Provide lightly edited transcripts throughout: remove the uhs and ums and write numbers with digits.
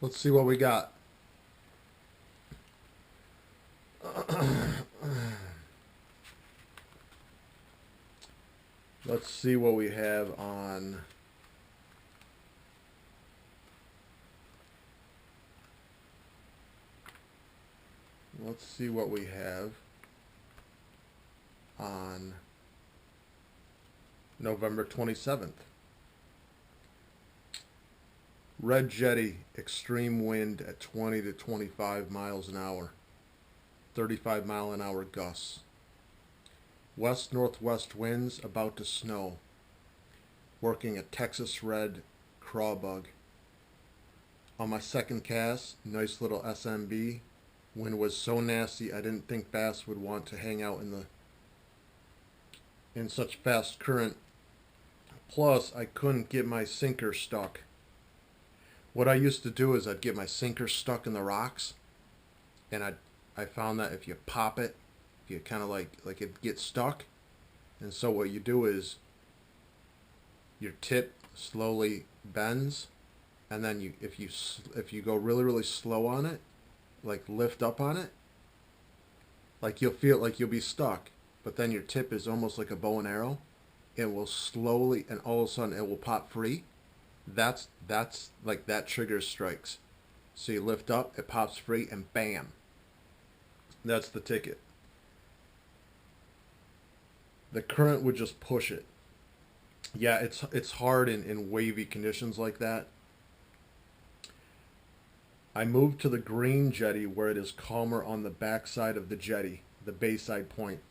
Let's see what we got. Let's see what we have on. Let's see what we have on November 27th. Red Jetty, extreme wind at 20 to 25 miles an hour. 35-mile-an-hour gusts. West-northwest winds about to snow. Working a Texas red craw bug. On my second cast, nice little SMB. Wind was so nasty I didn't think bass would want to hang out in such fast current. Plus, I couldn't get my sinker stuck. What I used to do is I'd get my sinker stuck in the rocks, and I found that if you pop it, you kind of like it gets stuck, and so what you do is your tip slowly bends, and then if you go really slow on it, like lift up on it, like you'll feel like you'll be stuck, but then your tip is almost like a bow and arrow. It will slowly, and all of a sudden it will pop free. That's like that triggers strikes. So you lift up, it pops free, and bam. That's the ticket. The current would just push it. Yeah, it's hard in wavy conditions like that. I moved to the green jetty where it is calmer on the backside of the jetty, the bayside point.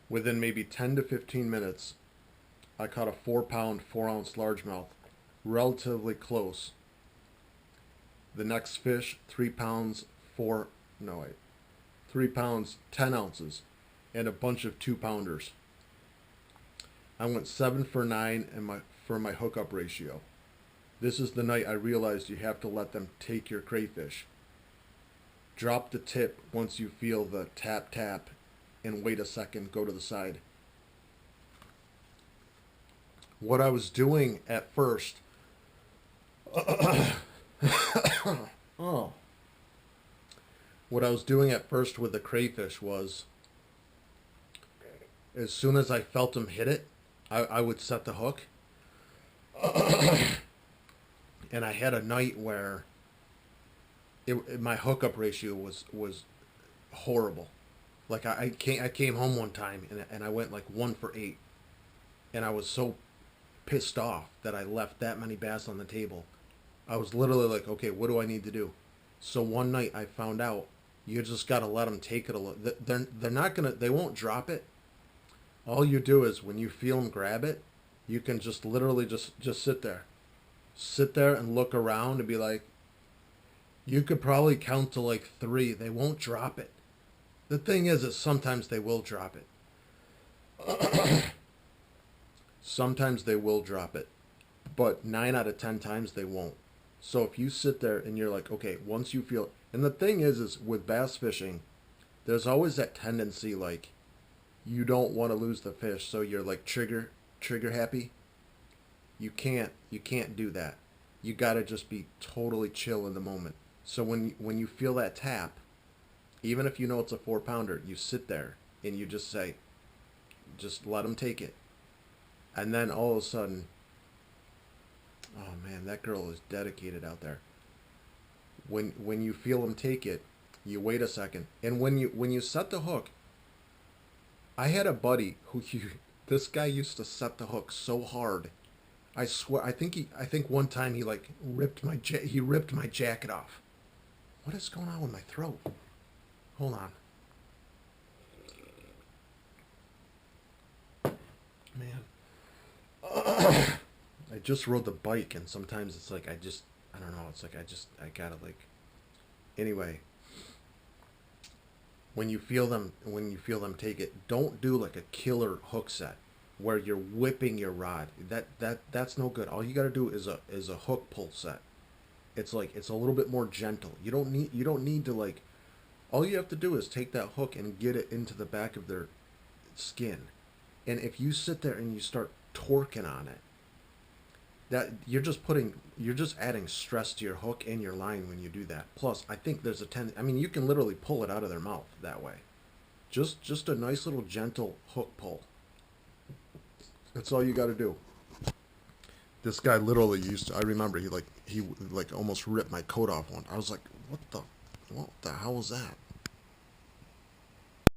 Within maybe 10 to 15 minutes, I caught a 4-pound, 4-ounce largemouth, relatively close. The next fish, 3 pounds, 3 pounds, 10 ounces, and a bunch of 2-pounders. I went 7 for 9 for my hookup ratio. This is the night I realized you have to let them take your crayfish. Drop the tip once you feel the tap tap, and wait a second, go to the side. What I was doing at first oh. What I was doing at first with the crayfish was, as soon as I felt him hit it, I would set the hook. And I had a night where my hookup ratio was horrible. Like I came home one time and I went like 1 for 8, and I was so pissed off that I left that many bass on the table. I was literally like, okay, what do I need to do? So one night I found out you just got to let them take it a little. They're not gonna, they won't drop it. All you do is when you feel them grab it, you can just literally just sit there. Sit there and look around and be like, you could probably count to like 3. They won't drop it. The thing is sometimes they will drop it. Sometimes they will drop it. But 9 out of 10 times they won't. So if you sit there and you're like, okay, once you feel... And the thing is with bass fishing, there's always that tendency like, you don't want to lose the fish, so you're like trigger happy. You can't do that. You gotta just be totally chill in the moment. So when you feel that tap, even if you know it's a 4-pounder, you sit there and you just say, just let them take it. And then all of a sudden, oh man, that girl is dedicated out there. When you feel them take it, you wait a second, and when you set the hook, I had a buddy this guy used to set the hook so hard. I swear, I think one time he like ripped my jacket off. What is going on with my throat? Hold on. Man. I just rode the bike, and sometimes it's like I don't know, it's like I gotta like, anyway. When you feel them take it, don't do like a killer hook set where you're whipping your rod. That's no good. All you gotta do is a hook pull set. It's like, it's a little bit more gentle. You don't need to like, all you have to do is take that hook and get it into the back of their skin. And if you sit there and you start torquing on it, that you're just adding stress to your hook and your line when you do that. Plus, I think there's a I mean, you can literally pull it out of their mouth that way. Just a nice little gentle hook pull. That's all you got to do. This guy literally used to. I remember he like almost ripped my coat off one. I was like, what the hell was that?